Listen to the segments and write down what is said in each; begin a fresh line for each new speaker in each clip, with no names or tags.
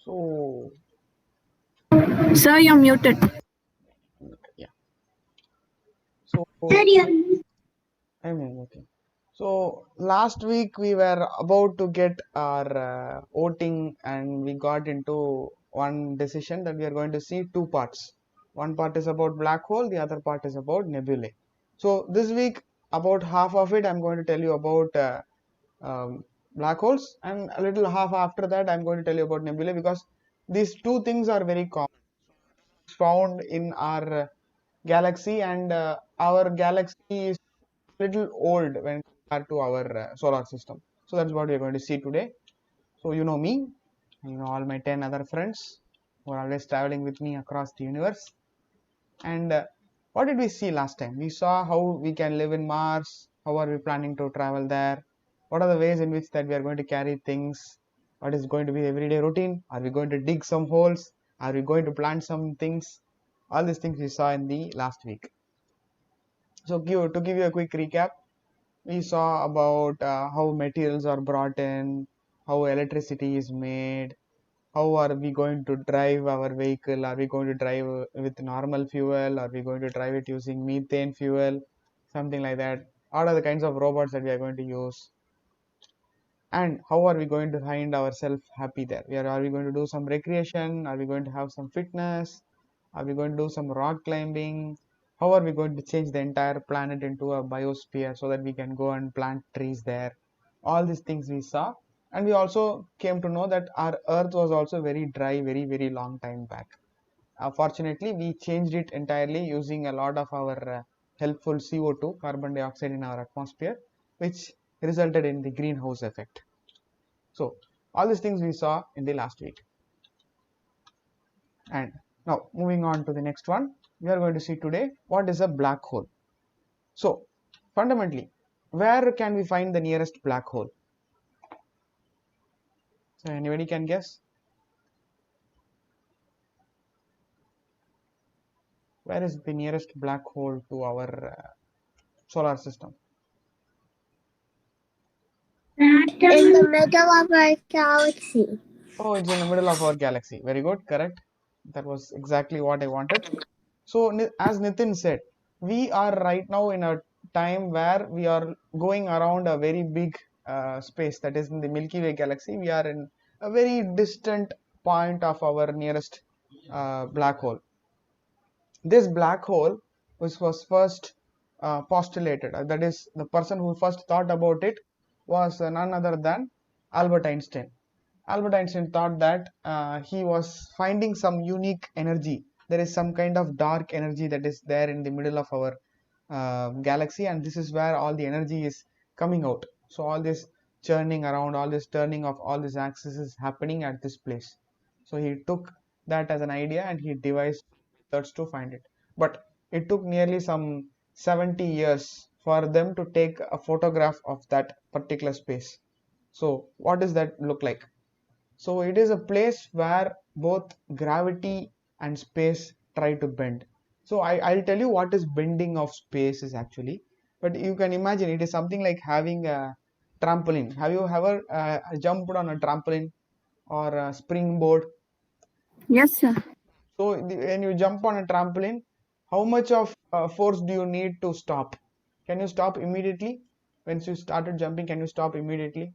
So,
Sir, you're muted.
yeah. So, I mean, okay. So, last week we were about to get our voting, and we got into one decision that we are going to see two parts. One part is about black hole, the other part is about nebulae. So, this week, about half of it, I'm going to tell you about um, black holes, and a little half after that, I'm going to tell you about nebulae because these two things are very common, found in our galaxy, and our galaxy is little old when compared to our solar system. So that's what we're going to see today. So you know me, you know all my 10 other friends who are always traveling with me across the universe. And what did we see last time? We saw how we can live in Mars. How are we planning to travel there? What are the ways in which that we are going to carry things? What is going to be the everyday routine? Are we going to dig some holes? Are we going to plant some things? All these things we saw in the last week. So to give you a quick recap, we saw about how materials are brought in, how electricity is made, how are we going to drive our vehicle. Are we going to drive with normal fuel? Are we going to drive it using methane fuel? Something like that. What are the kinds of robots that we are going to use? And how are we going to find ourselves happy there? Are we going to do some recreation? Are we going to have some fitness? Are we going to do some rock climbing? How are we going to change the entire planet into a biosphere so that we can go and plant trees there? All these things we saw. And we also came to know that our earth was also very dry, very, very long time back. Fortunately, we changed it entirely using a lot of our helpful CO2, carbon dioxide in our atmosphere, which resulted in the greenhouse effect. So all these things we saw in the last week. And now moving on to the next one, we are going to see today what is a black hole. So fundamentally, where can we find the nearest black hole? So anybody can guess? Where is the nearest black hole to our solar system?
In the middle of our galaxy.
Oh, it's in the middle of our galaxy. Very good, correct. That was exactly what I wanted. So, as Nitin said, we are right now in a time where we are going around a very big space, that is in the Milky Way galaxy. We are in a very distant point of our nearest black hole. This black hole, which was first postulated, that is, the person who first thought about it was none other than Albert Einstein. Albert Einstein thought that he was finding some unique energy. There is some kind of dark energy that is there in the middle of our galaxy, and this is where all the energy is coming out. So all this churning around, all this turning of all these axes is happening at this place. So he took that as an idea and he devised methods to find it. But it took nearly some 70 years for them to take a photograph of that particular space. So what does that look like? So it is a place where both gravity and space try to bend. So I'll tell you what is bending of space is actually, but you can imagine it is something like having a trampoline. Have you ever jumped on a trampoline or a springboard?
Yes, sir.
So when you jump on a trampoline, how much of force do you need to stop? Can you stop immediately? Once you started jumping, can you stop immediately?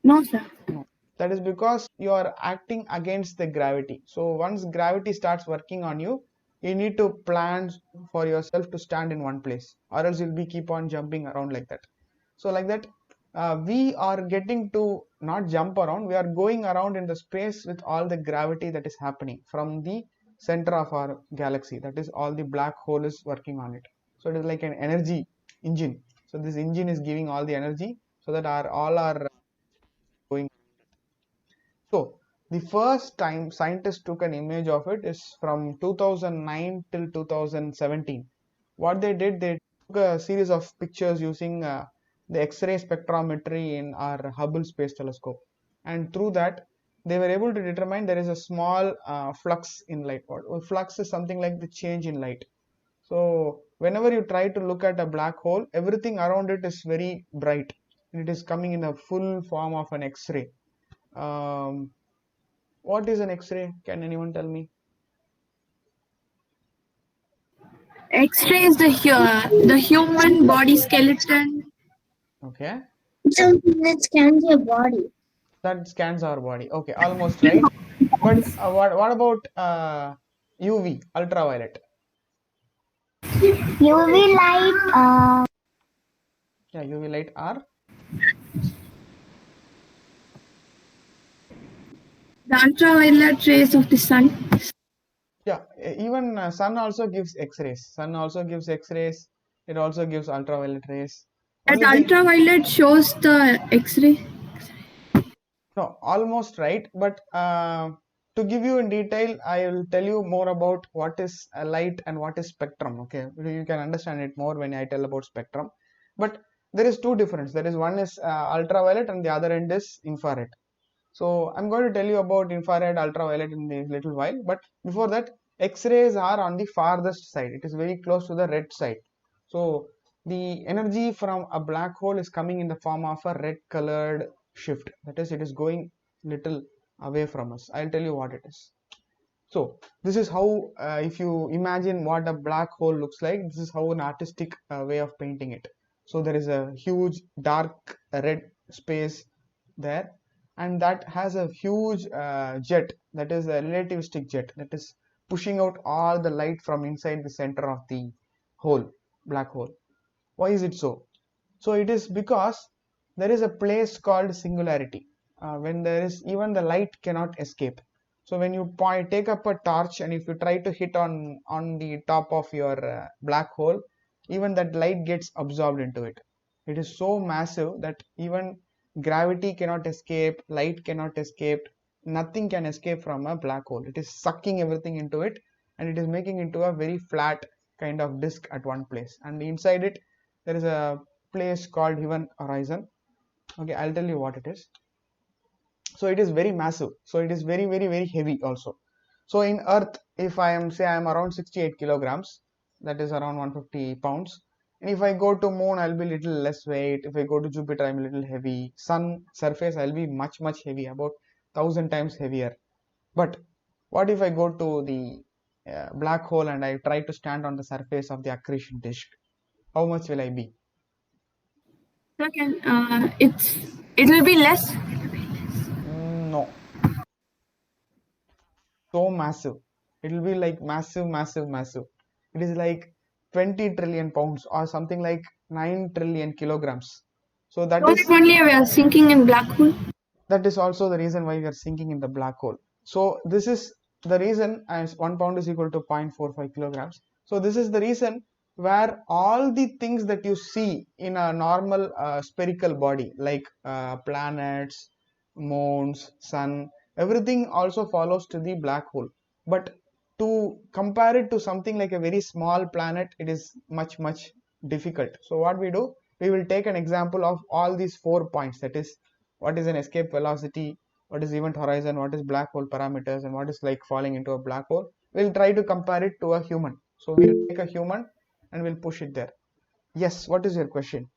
No, sir.
No, that is because you are acting against the gravity. So once gravity starts working on you, you need to plan for yourself to stand in one place, or else you'll be keep on jumping around like that. So like that, we are getting to not jump around. We are going around in the space with all the gravity that is happening from the center of our galaxy. That is all the black hole is working on it. So it is like an energy engine. So this engine is giving all the energy so that our all our going. So the first time scientists took an image of it is from 2009 till 2017. What they did, they took a series of pictures using the X-ray spectrometry in our Hubble Space Telescope, and through that they were able to determine there is a small flux in light. Flux is something like the change in light. So whenever you try to look at a black hole, everything around it is very bright. It is coming in a full form of an X-ray. Um, what is an X-ray? Can anyone tell me?
X-ray is the human body skeleton.
Okay,
Something that scans your body.
that scans our body. Okay, almost right. But what about UV, ultraviolet?
UV light.
Yeah, UV light are,
The ultraviolet rays of the sun.
yeah, even sun also gives X-rays. Sun also gives X-rays. It also gives ultraviolet rays.
That
Only thing,
ultraviolet shows the X-ray.
no, almost right. But to give you in detail, I will tell you more about what is light and what is spectrum. Okay, you can understand it more when I tell about spectrum. But there is two difference. There is one is ultraviolet and the other end is infrared. So I'm going to tell you about infrared, ultraviolet in a little while. But before that, X-rays are on the farthest side. It is very close to the red side. So the energy from a black hole is coming in the form of a red colored shift. That is, it is going little away from us. I'll tell you what it is. So this is how, if you imagine what a black hole looks like, this is how an artistic way of painting it. So there is a huge dark red space there, and that has a huge jet, that is a relativistic jet, that is pushing out all the light from inside the center of the hole, black hole. Why is it so? So it is because there is a place called singularity, when there is even the light cannot escape. So when you take up a torch and if you try to hit on the top of your black hole, even that light gets absorbed into it. It is so massive that even gravity cannot escape, light cannot escape, nothing can escape from a black hole. It is sucking everything into it, and it is making into a very flat kind of disk at one place, and inside it there is a place called Event Horizon. Okay, I'll tell you what it is. So it is very massive. So it is very, very, very heavy also. So in Earth, if I am, say, I am around 68 kilograms, that is around 150 pounds. And if I go to Moon, I'll be little less weight. If I go to Jupiter, I'm a little heavy. Sun surface, I'll be much, much heavy, about 1,000 times heavier. But what if I go to the black hole and I try to stand on the surface of the accretion disk? How much will I be?
Second, it will be less.
No, so massive. It will be like massive, massive, massive. It is like 20 trillion pounds or something like 9 trillion kilograms. So
So that only we are sinking in black hole.
that is also the reason why we are sinking in the black hole. So this is the reason, as 1 pound is equal to 0.45 kilograms. So this is the reason where all the things that you see in a normal spherical body, like planets, moons, sun, everything also follows to the black hole. But to compare it to something like a very small planet, it is much, much difficult. So what we do, we will take an example of all these 4 points, that is, what is an escape velocity, what is event horizon, what is black hole parameters, and what is like falling into a black hole. We'll try to compare it to a human. So we'll take a human and we'll push it there. Yes, what is your question,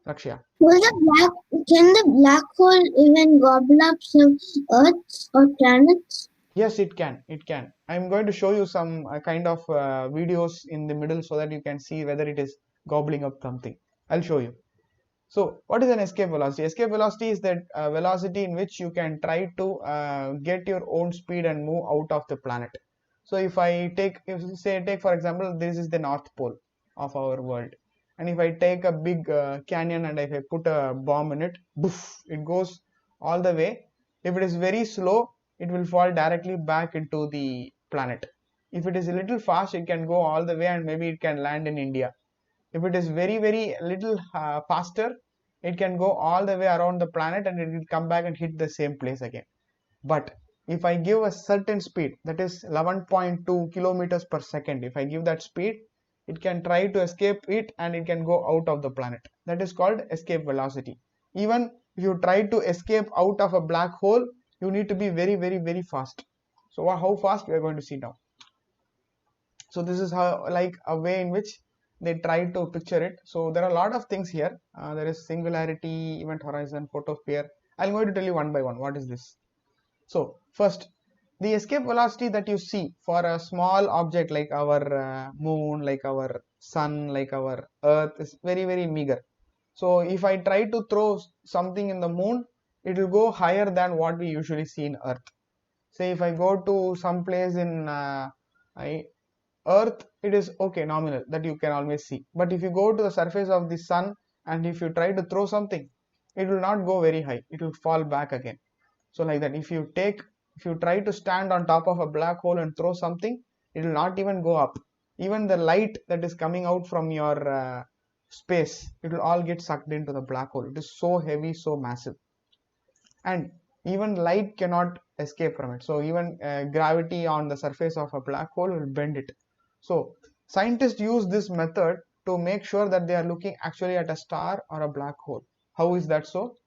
Lakshya?
Can the black hole even gobble up some Earths or planets?
Yes, it can. It can. I'm going to show you some kind of videos in the middle so that you can see whether it is gobbling up something. I'll show you. So what is an escape velocity? Escape velocity is that velocity in which you can try to get your own speed and move out of the planet. So if I take, if say take for example, this is the North Pole of our world, and if I take a big canyon and if I put a bomb in it, boof, it goes all the way. If it is very slow, it will fall directly back into the planet. If it is a little fast, it can go all the way and maybe it can land in India. If it is very, very little faster, it can go all the way around the planet and it will come back and hit the same place again. But if I give a certain speed, that is 11.2 kilometers per second, if I give that speed, it can try to escape it and it can go out of the planet. That is called escape velocity. Even if you try to escape out of a black hole, you need to be very, very, very fast. So how fast we are going to see now. So this is how, like, a way in which they try to picture it. So there are a lot of things here. There is singularity, event horizon, photosphere. I'm going to tell you one by one. What is this? So first, the escape velocity that you see for a small object like our moon, like our sun, like our earth is very meager. So if I try to throw something in the moon, it will go higher than what we usually see in earth. Say if I go to some place in earth, it is okay, nominal, that you can always see. But if you go to the surface of the sun and if you try to throw something, it will not go very high, it will fall back again. So like that, if you try to stand on top of a black hole and throw something, it will not even go up. Even the light that is coming out from your space, it will all get sucked into the black hole. It is so heavy, so massive, and even light cannot escape from it. So even gravity on the surface of a black hole will bend it. So scientists use this method to make sure that they are looking actually at a star or a black hole. How is that so?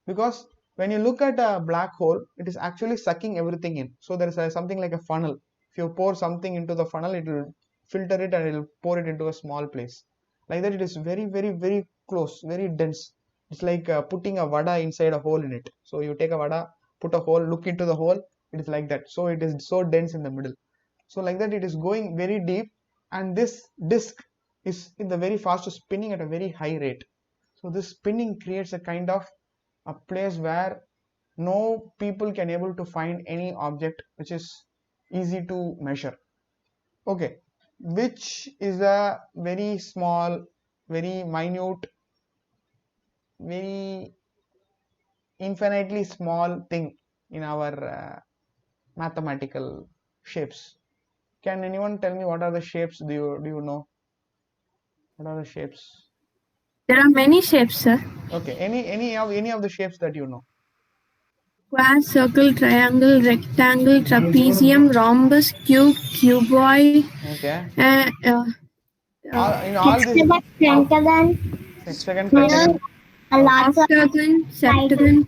Because when you look at a black hole, it is actually sucking everything in. So there is something like a funnel. If you pour something into the funnel, it will filter it and it will pour it into a small place. Like that, it is very close, very dense. It's like putting a vada inside a hole in it. So you take a vada, put a hole, look into the hole. It is like that. So it is so dense in the middle. So like that, it is going very deep, and this disk is in the very fast spinning at a very high rate. So this spinning creates a kind of a place where no people can able to find any object which is easy to measure. Okay, which is a very small, very minute, very infinitely small thing in our mathematical shapes. Can anyone tell me what are the shapes? Do you know what are the shapes?
There are many shapes, sir.
Okay, any of the shapes that you know.
Square, circle, triangle, rectangle, trapezium, rhombus, cube, cuboid,
Okay, in all this
Hexagon, pentagon,
hexagon,
sphere,
pentagon,
a lots of
octagon, septagon,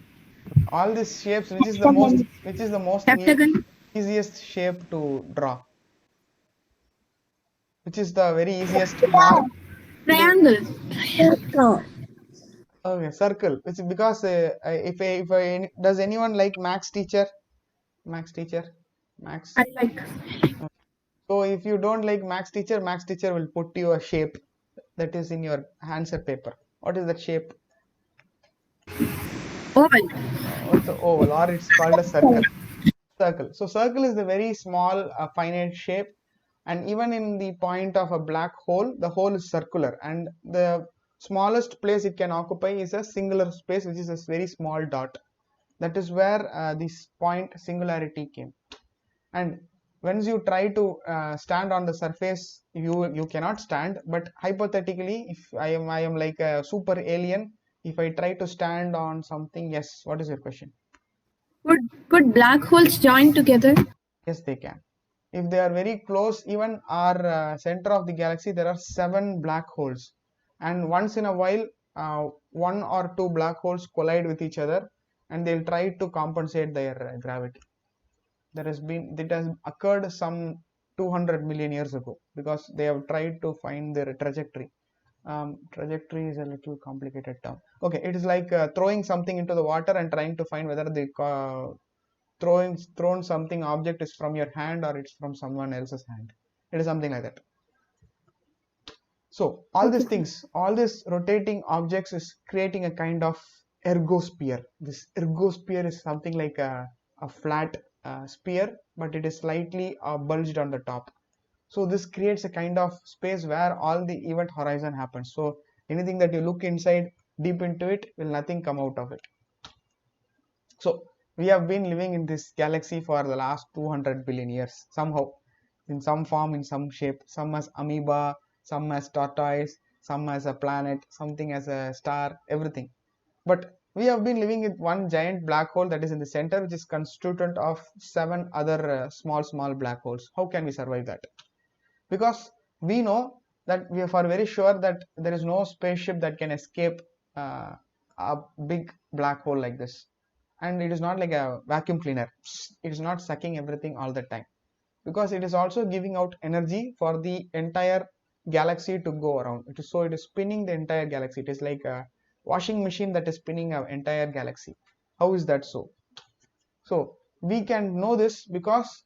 all these shapes,
hexagon.
which is the most
heptagon,
easiest shape to draw? Which is the very easiest mark?
triangle.
Circle.
Okay, circle. Which because if I does anyone like Max teacher? Max teacher, Max.
I like
So if you don't like Max teacher will put you a shape that is in your answer paper. What is that shape?
oval.
It's an oval, or it's called a circle. Circle. So circle is the very small finite shape, and even in the point of a black hole, the hole is circular, and the smallest place it can occupy is a singular space, which is a very small dot. That is where this point singularity came. And once you try to stand on the surface, you cannot stand. But hypothetically, if I am like a super alien, if I try to stand on something, yes. What is your question?
Could black holes join together?
Yes, they can. If they are very close, even our center of the galaxy, there are 7 black holes, and once in a while, one or two black holes collide with each other, and they'll try to compensate their gravity. That has occurred some 200 million years ago, because they have tried to find their trajectory. Trajectory is a little complicated term. Okay, it is like throwing something into the water and trying to find whether the thrown something object is from your hand or it's from someone else's hand. It is something like that. So all these things, all these rotating objects is creating a kind of ergosphere. This ergosphere is something like a flat sphere, but it is slightly bulged on the top. So this creates a kind of space where all the event horizon happens. So anything that you look inside deep into it, will nothing come out of it. So we have been living in this galaxy for the last 200 billion years, somehow, in some form, in some shape, some as amoeba, some as tortoise, some as a planet, something as a star, everything. But we have been living in one giant black hole that is in the center, which is constituent of 7 other small black holes. How can we survive that? Because we know that we are for very sure that there is no spaceship that can escape uh, a big black hole like this. And it is not like a vacuum cleaner. It is not sucking everything all the time, because it is also giving out energy for the entire galaxy to go around. It is spinning the entire galaxy. It is like a washing machine that is spinning our entire galaxy. How is that so? So we can know this because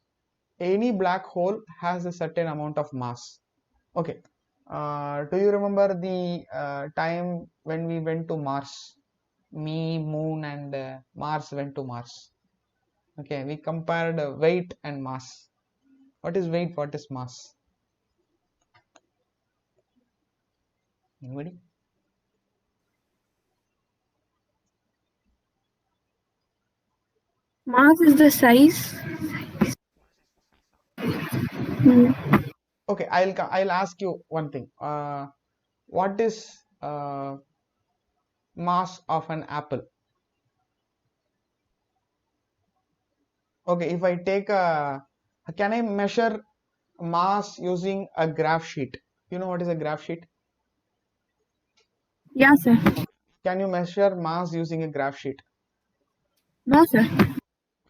any black hole has a certain amount of mass. Okay, do you remember the time when we went to Mars? Me, Moon, and Mars went to Mars. Okay, we compared weight and mass. What is weight? What is mass? Anybody?
Mass is the size. Hmm.
Okay, I'll ask you one thing. What is mass of an apple? Okay, if I take can I measure mass using a graph sheet? You know what is a graph sheet?
Yeah, sir.
Can you measure mass using a graph sheet?
No, sir.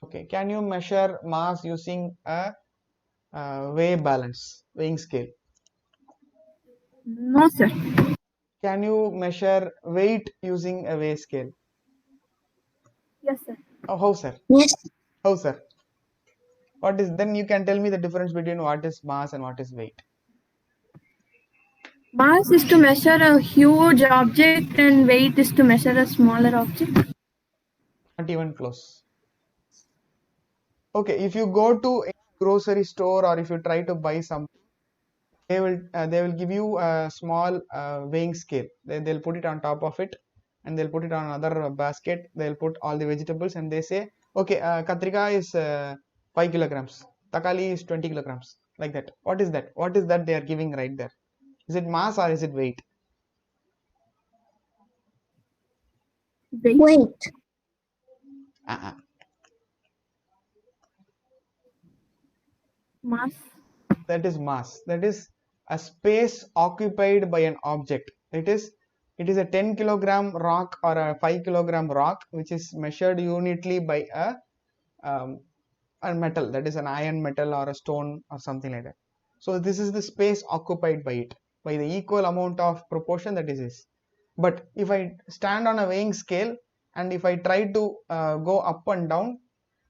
Okay, can you measure mass using a weighing scale?
No, sir.
Can you measure weight using a weigh scale?
Yes, sir.
Oh, how, sir?
Yes.
How, sir? What is then? You can tell me the difference between what is mass and what is weight.
Mass is to measure a huge object and weight is to measure a smaller object.
Not even close. Okay, if you go to a grocery store or if you try to buy something, they will give you a small weighing scale. They'll put it on top of it and they'll put it on another basket. They'll put all the vegetables and they say, okay, katrika is 5 kilograms, takali is 20 kilograms, like that. What is that? What is that they are giving right there? Is it mass or is it weight?
Weight.
Wait.
Uh-uh.
Mass.
That is mass. That is a space occupied by an object. It is a 10 kilogram rock or a 5 kilogram rock which is measured unitly by um, a metal, that is an iron metal or a stone or something like that. So this is the space occupied by it, by the equal amount of proportion that is this. But if I stand on a weighing scale and if I try to go up and down,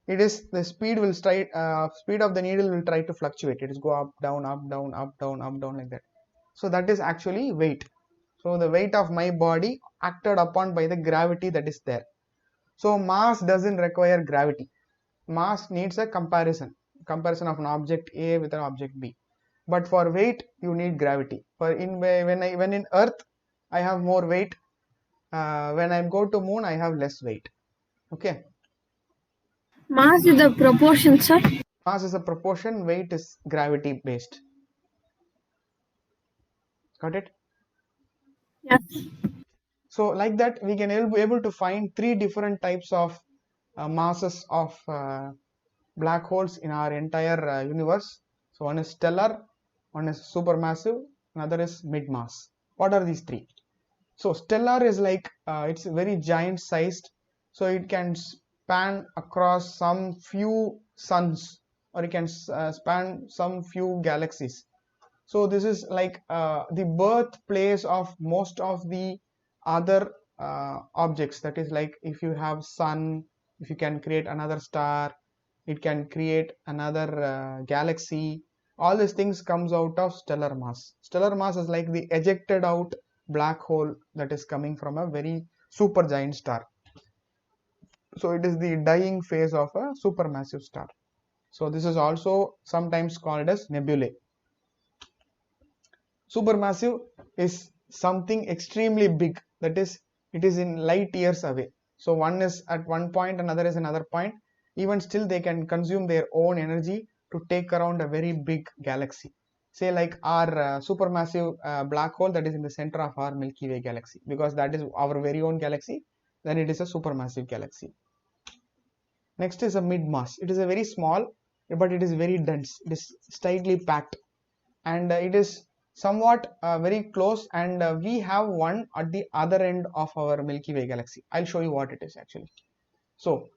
it is the speed of the needle will try to fluctuate. It is go up down up down up down up down like that. So that is actually weight. So the weight of my body acted upon by the gravity that is there. So mass doesn't require gravity. Mass needs a comparison of an object A with an object B. But for weight you need gravity. For in when in earth I have more weight. When I go to moon I have less weight. Okay.
Mass is the proportion, sir.
Mass is a proportion, weight is gravity based. Got it?
Yes.
So like that we can be able to find three different types of masses of black holes in our entire universe. So one is stellar, one is supermassive, another is mid-mass. What are these three? So stellar is like it's very giant sized, so it can span across some few suns or it can span some few galaxies. So this is like the birthplace of most of the other objects. That is like if you have sun, if you can create another star, it can create another galaxy. All these things comes out of stellar mass. Stellar mass is like the ejected out black hole that is coming from a very super giant star. So it is the dying phase of a supermassive star. So this is also sometimes called as nebulae. Supermassive is something extremely big, that is it is in light years away. So one is at one point, another is another point. Even still they can consume their own energy to take around a very big galaxy, say like our supermassive black hole that is in the center of our Milky Way galaxy, because that is our very own galaxy. Then it is a supermassive galaxy. Next is a mid mass. It is a very small but it is very dense. It is tightly packed and it is somewhat very close, and we have one at the other end of our Milky Way galaxy. I'll show you what it is actually. So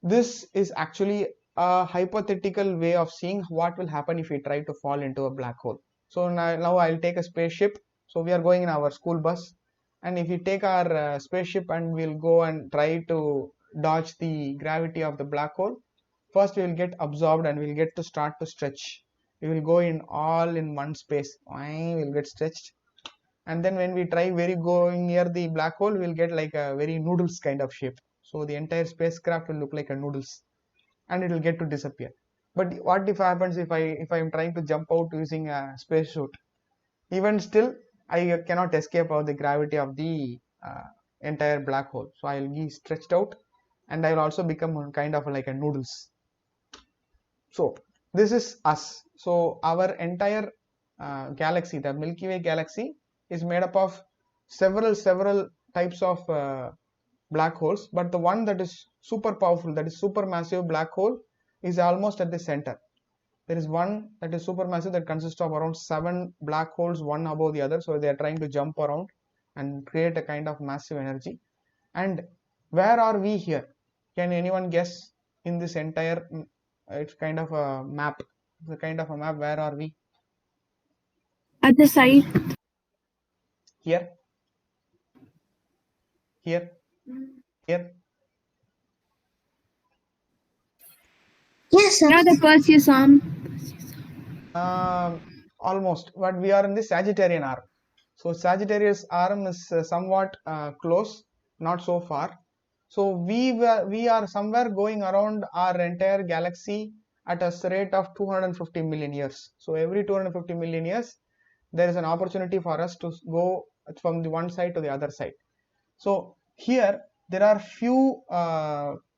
this is actually a hypothetical way of seeing what will happen if we try to fall into a black hole. So now I'll take a spaceship. So we are going in our school bus, and if we take our spaceship and we'll go and try to dodge the gravity of the black hole, first we will get absorbed and we'll get to start to stretch. We will go in all in one space. We'll get stretched, and then when we try very going near the black hole, we'll get like a very noodles kind of shape. So the entire spacecraft will look like a noodles, and it will get to disappear. But what if happens if I am trying to jump out using a spacesuit? Even still, I cannot escape of the gravity of the entire black hole. So I'll be stretched out, and I'll also become kind of like a noodles. So this is us. So our entire galaxy, the Milky Way galaxy, is made up of several types of black holes, but the one that is super powerful, that is supermassive black hole, is almost at the center. There is one that is supermassive that consists of around 7 black holes, one above the other. So they are trying to jump around and create a kind of massive energy. And where are we here? Can anyone guess in this entire? It's kind of a map. The kind of a map. Where are we?
At the side.
Here, here, here.
Yes, sir.
Yeah, the Perseus arm.
Almost. But we are in the Sagittarian arm. So Sagittarius arm is somewhat close, not so far. So we are somewhere going around our entire galaxy at a rate of 250 million years. So every 250 million years, there is an opportunity for us to go from the one side to the other side. So here there are few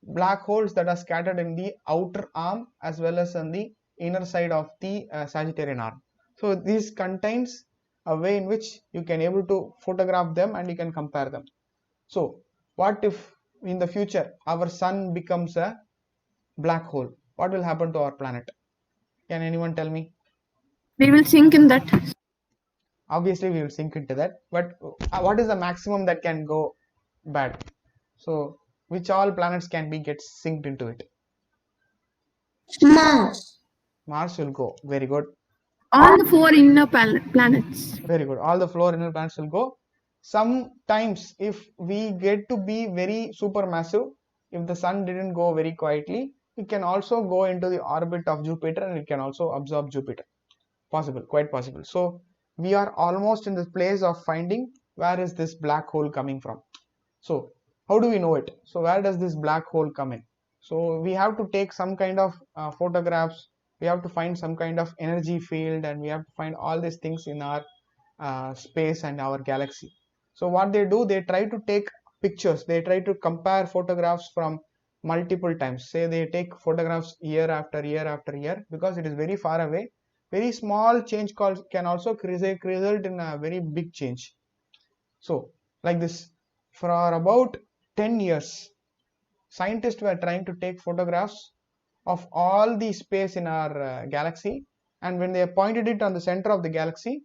black holes that are scattered in the outer arm as well as on the inner side of the Sagittarian arm. So this contains a way in which you can able to photograph them and you can compare them. So what if in the future our sun becomes a black hole? What will happen to our planet? Can anyone tell me?
We will sink in that.
Obviously we will sink into that, but what is the maximum that can go bad? So which all planets can be get synced into it?
Mars.
Mars will go. Very good.
All the 4 inner planets.
Very good. All the four inner planets will go. Sometimes if we get to be very supermassive, if the sun didn't go very quietly, it can also go into the orbit of Jupiter and it can also absorb Jupiter. Possible, quite possible. So we are almost in the place of finding where is this black hole coming from. So how do we know it? So where does this black hole come in? So we have to take some kind of photographs. We have to find some kind of energy field, and we have to find all these things in our space and our galaxy. So what they do, they try to take pictures. They try to compare photographs from multiple times. Say they take photographs year after year after year, because it is very far away. Very small change can also result in a very big change. So like this, for about 10 years, scientists were trying to take photographs of all the space in our galaxy, and when they pointed it on the center of the galaxy,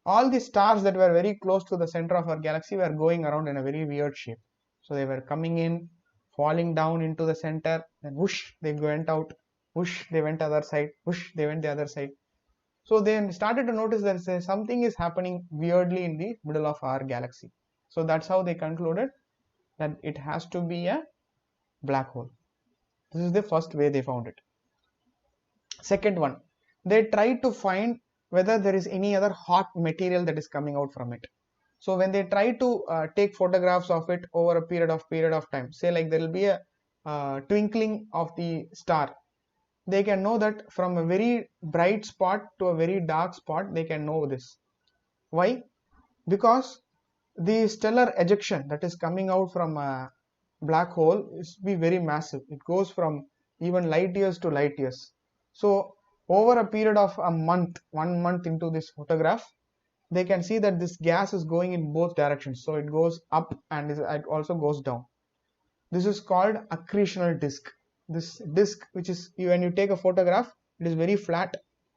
all the stars that were very close to the center of our galaxy were going around in a very weird shape. So they were coming in, falling down into the center, then whoosh, they went out, whoosh, they went the other side, whoosh, they went the other side. So they started to notice that something is happening weirdly in the middle of our galaxy. So that's how they concluded that it has to be a black hole. This is the first way they found it. Second one, they tried to find whether there is any other hot material that is coming out from it. So when they try to take photographs of it over a period of time, say like there will be a twinkling of the star, they can know that from a very bright spot to a very dark spot, they can know this. Why? Because the stellar ejection that is coming out from a black hole is be very massive. It goes from even light years to light years. So over a period of a month, 1 month into this photograph, they can see that this gas is going in both directions. So it goes up and it also goes down. This is called accretional disk. This disk, which is when you take a photograph, it is very flat,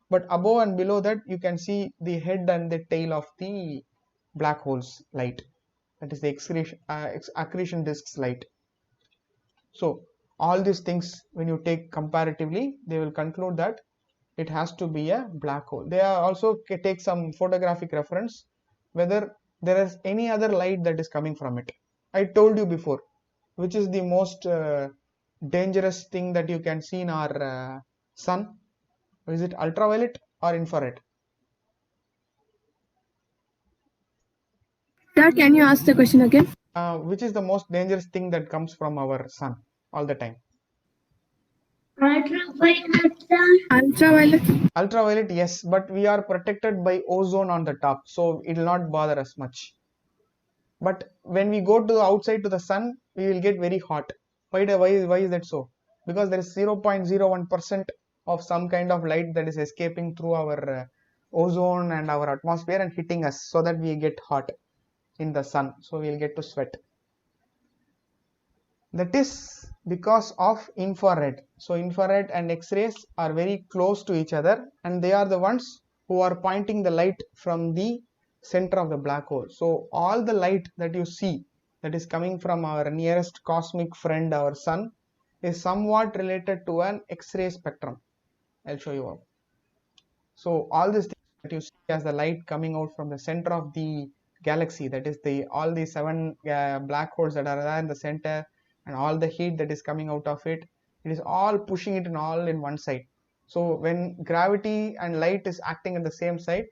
but above and below that you can see the head and the tail of the black hole's light. That is the accretion disk's light. So all these things, when you take comparatively, they will conclude that it has to be a black hole. They are also take some photographic reference whether there is any other light that is coming from it. I told you before, which is the most dangerous thing that you can see in our sun? Is it ultraviolet or infrared?
Sir, can you ask the question again?
Which is the most dangerous thing that comes from our sun all the time?
Ultraviolet.
Ultraviolet.
Ultraviolet, yes, but we are protected by ozone on the top, so it will not bother us much. But when we go to outside to the sun, we will get very hot. Why is that so? Because there is 0.01% of some kind of light that is escaping through our ozone and our atmosphere and hitting us, so that we get hot in the sun, so we will get to sweat. That is because of infrared. So infrared and X-rays are very close to each other, and they are the ones who are pointing the light from the center of the black hole. So all the light that you see that is coming from our nearest cosmic friend, our sun, is somewhat related to an X-ray spectrum. I'll show you how. So all these things that you see as the light coming out from the center of the galaxy, that is the all the seven black holes that are there in the center, and all the heat that is coming out of it, it is all pushing it in all in one side. So when gravity and light is acting at the same side,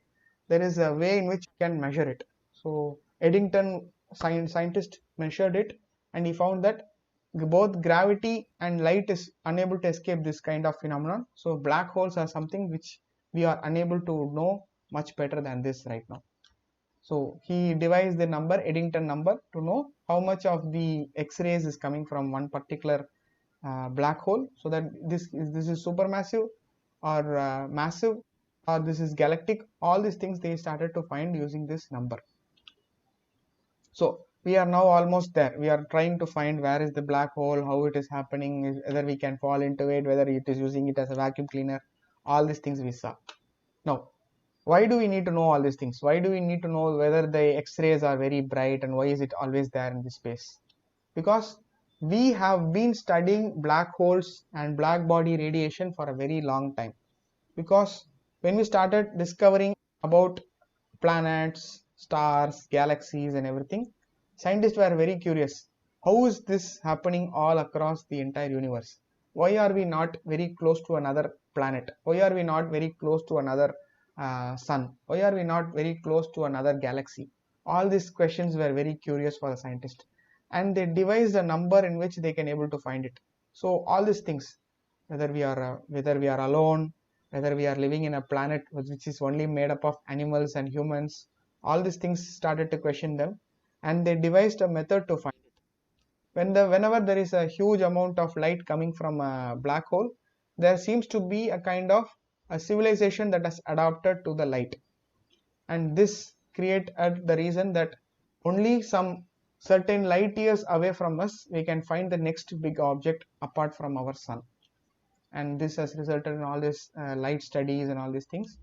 there is a way in which you can measure it. So Eddington scientist measured it, and he found that both gravity and light is unable to escape this kind of phenomenon. So black holes are something which we are unable to know much better than this right now. So he devised the number, Eddington number, to know how much of the X-rays is coming from one particular black hole, so that this is supermassive or massive, or this is galactic. All these things they started to find using this number. So we are now almost there. We are trying to find where is the black hole, how it is happening, whether we can fall into it, whether it is using it as a vacuum cleaner. All these things we saw. Now, why do we need to know all these things? Why do we need to know whether the X-rays are very bright and why is it always there in the space? Because we have been studying black holes and black body radiation for a very long time. Because when we started discovering about planets, stars, galaxies, and everything, scientists were very curious. How is this happening all across the entire universe? Why are we not very close to another planet? Why are we not very close to another sun? Why are we not very close to another galaxy? All these questions were very curious for the scientists, and they devised a number in which they can able to find it. So all these things, whether we are alone, whether we are living in a planet which is only made up of animals and humans, all these things started to question them, and they devised a method to find it. Whenever there is a huge amount of light coming from a black hole, there seems to be a kind of a civilization that has adapted to the light, and this created the reason that only some certain light years away from us we can find the next big object apart from our sun. And this has resulted in all these light studies and all these things,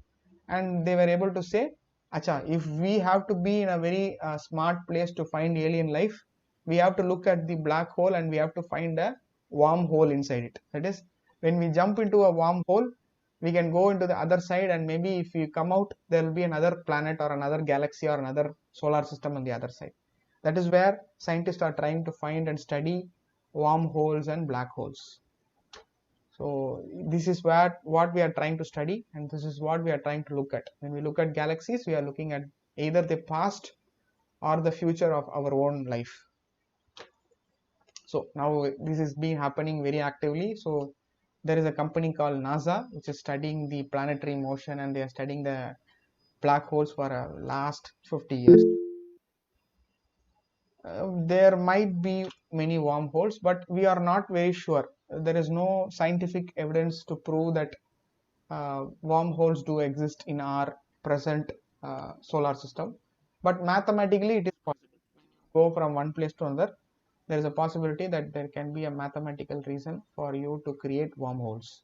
and they were able to say, acha, if we have to be in a very smart place to find alien life, we have to look at the black hole and we have to find a wormhole inside it. That is, when we jump into a wormhole, we can go into the other side, and maybe if we come out, there will be another planet or another galaxy or another solar system on the other side. That is where scientists are trying to find and study wormholes and black holes. So this is what we are trying to study, and this is what we are trying to look at. When we look at galaxies, we are looking at either the past or the future of our own life. So now this is being happening very actively. So there is a company called NASA which is studying the planetary motion, and they are studying the black holes for last 50 years. There might be many wormholes, but we are not very sure. There is no scientific evidence to prove that wormholes do exist in our present solar system, but mathematically it is possible. Go from one place to another, there is a possibility that there can be a mathematical reason for you to create wormholes.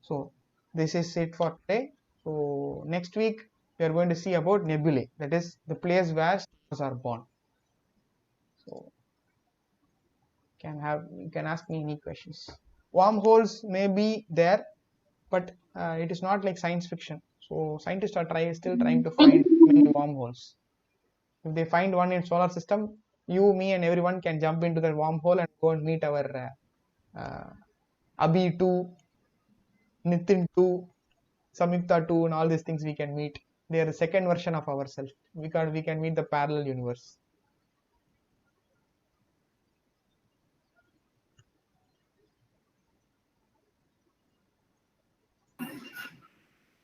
So this is it for today. So next week we are going to see about nebulae, that is the place where stars are born. So you can ask me any questions. Wormholes may be there, but it is not like science fiction. So scientists are still trying to find many wormholes. If they find one in solar system, you, me, and everyone can jump into that wormhole and go and meet our Abhi too, Nitin too, Samyukta too, and all these things we can meet. They are the second version of ourselves. We can meet the parallel universe.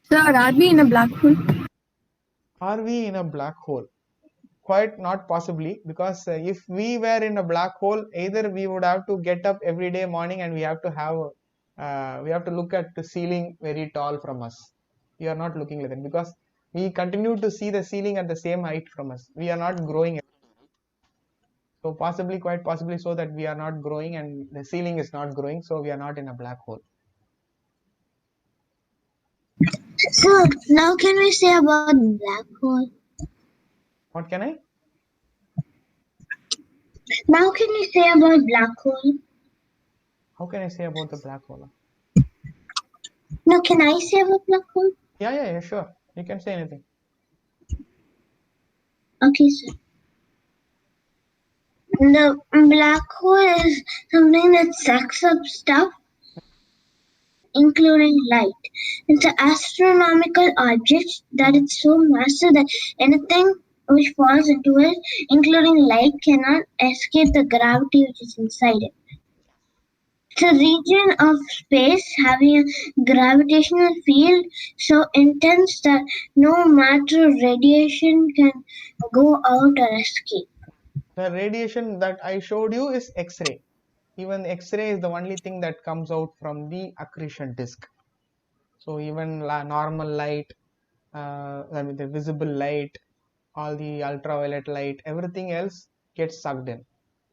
Sir, are we in a black hole?
Are we in a black hole? Quite not possibly, because if we were in a black hole, either we would have to get up every day morning and we have to look at the ceiling very tall from us. We are not looking like that because we continue to see the ceiling at the same height from us. We are not growing. So possibly, quite possibly, so that we are not growing and the ceiling is not growing, so we are not in a black hole.
So now can we say about black hole?
What can I?
Now can we say about black hole?
How can I say about the black hole?
No, can I say about black hole?
Yeah, sure. You can say anything.
Okay, sir. The black hole is something that sucks up stuff, including light. It's an astronomical object that is so massive that anything which falls into it, including light, cannot escape the gravity which is inside it. It's a region of space having a gravitational field so intense that no matter radiation can go out or escape.
The radiation that I showed you is X-ray. Even X-ray is the only thing that comes out from the accretion disk. So even normal light, the visible light, all the ultraviolet light, everything else gets sucked in.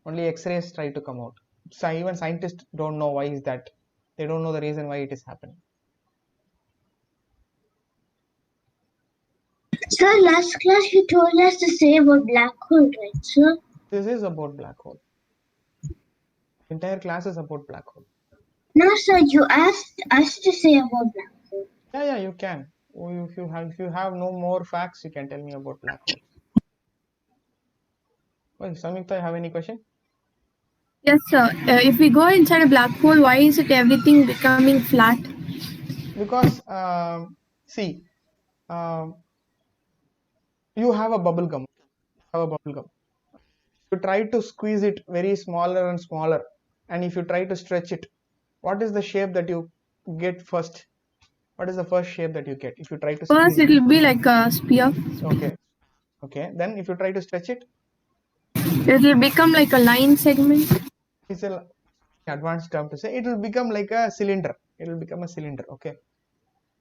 Only X-rays try to come out. So even scientists don't know why is that. They don't know the reason why it is happening.
Sir, last class you told us to say about black hole, right, sir?
This is about black hole. Entire class is about black hole.
No, sir, you asked us to say about black hole.
Yeah, you can. If you have no more facts, you can tell me about black hole. Well, Samyukta, you have any question?
Yes, sir. If we go inside a black hole, why is it everything becoming flat?
Because see, um, you have a bubble gum. You try to squeeze it very smaller and smaller, and if you try to stretch it, what is the shape that you get first? What is the first shape that you get if you try to
First,
squeeze it?
it'll be like a spear.
Okay. Then if you try to stretch it,
It'll become like a line segment.
it's a advanced term to say it will become like a cylinder. It will become a cylinder. Okay.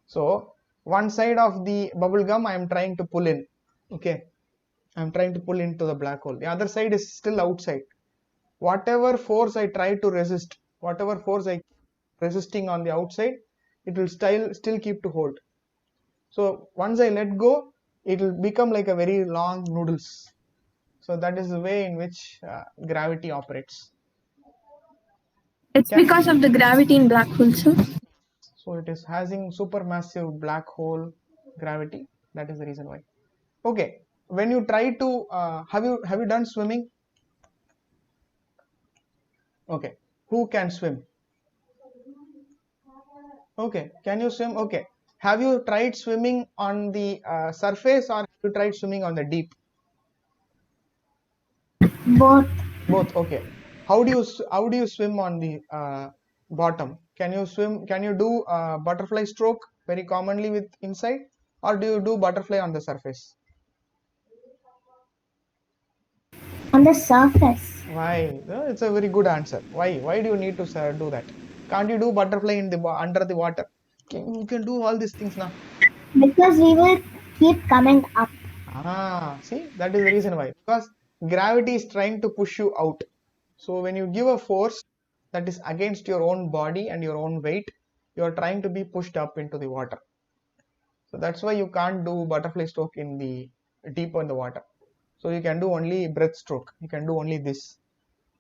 So one side of the bubble gum I am trying to pull in. Okay. I'm trying to pull into the black hole. The other side is still outside. Whatever force I try to resist, whatever force I resisting on the outside, it will still keep to hold. So once I let go, it will become like a very long noodles. So that is the way in which gravity operates.
It's
Yeah.
because of the gravity in black holes, sir.
So it is having supermassive black hole gravity. That is the reason why. Okay. When you try to have you done swimming? Okay. Who can swim? Okay. Can you swim? Okay. Have you tried swimming on the surface or have you tried swimming on the deep?
Both.
Both. Okay. How do you swim on the bottom? Can you swim? Can you do butterfly stroke very commonly with inside, or do you do butterfly on the surface?
On the surface.
Why? It's a very good answer. Why? Why do you need to do that? Can't you do butterfly in the under the water? You can do all these things now.
Because we will keep coming up.
See, that is the reason why. Because gravity is trying to push you out. So when you give a force that is against your own body and your own weight, you are trying to be pushed up into the water. So that's why you can't do butterfly stroke in the deep in the water. So you can do only breaststroke. You can do only this.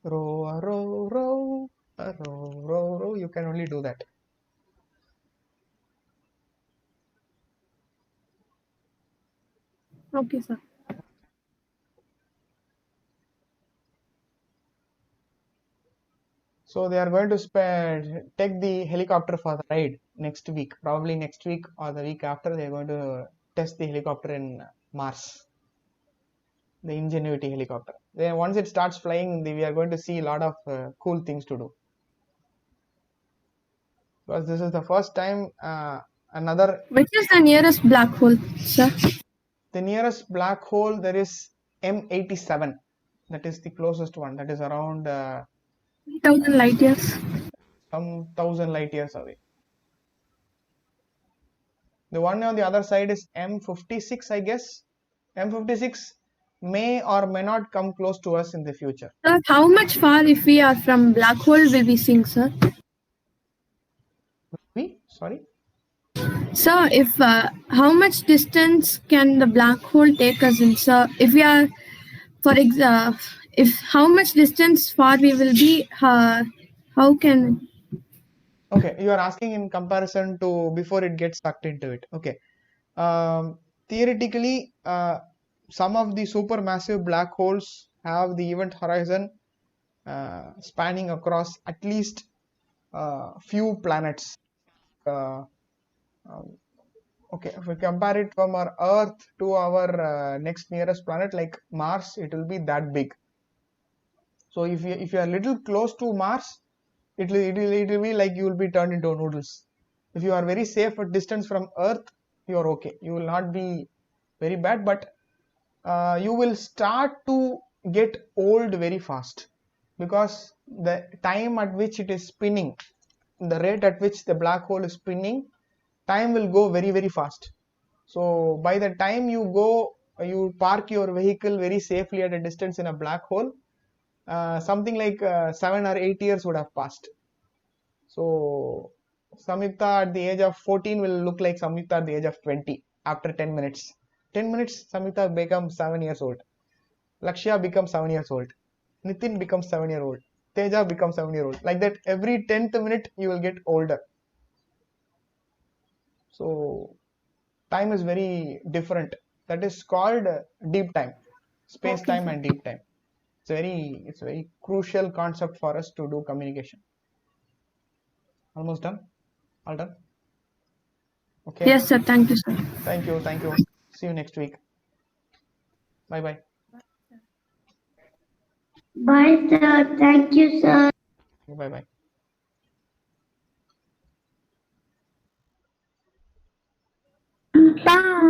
Row, row, row, row, row, row. You can only do that.
Okay, sir.
So they are going to take the helicopter for the ride next week. Probably next week or the week after, they are going to test the helicopter in Mars, the Ingenuity helicopter. Then once it starts flying, we are going to see a lot of cool things to do. Because this is the first time another.
Which is the nearest black hole, sir?
The nearest black hole there is M87. That is the closest one. That is around
3,000 light years.
some 1,000 light years away. The one on the other side is M56, I guess. M56 may or may not come close to us in the future.
Sir, how much far if we are from black hole will we seeing, sir?
Sorry?
Sir, if how much distance can the black hole take us in, sir? If we are, if how much distance far we will be, how can?
Okay, you are asking in comparison to before it gets sucked into it. Okay. Theoretically, some of the supermassive black holes have the event horizon spanning across at least few planets. Okay, if we compare it from our Earth to our next nearest planet like Mars, it will be that big. So if you are little close to Mars, it will be like you will be turned into noodles. If you are very safe at distance from Earth, you are okay. You will not be very bad, but you will start to get old very fast, because the time at which it is spinning, the rate at which the black hole is spinning, time will go very, very fast. So by the time you park your vehicle very safely at a distance in a black hole, something like 7 or 8 years would have passed. So Samyukta at the age of 14 will look like Samyukta at the age of 20 after 10 minutes. 10 minutes, Samyukta becomes 7 years old. Lakshya becomes 7 years old. Nitin becomes 7-year old. Teja becomes 7-year old. Like that, every 10th minute you will get older. So time is very different. That is called deep time, space time and deep time. It's a very crucial concept for us to do communication. Almost done? All done? Okay.
Yes, sir. Thank you, sir.
Thank you. See you next week. Bye bye.
Bye, sir. Thank you, sir.
Bye bye.
Bye.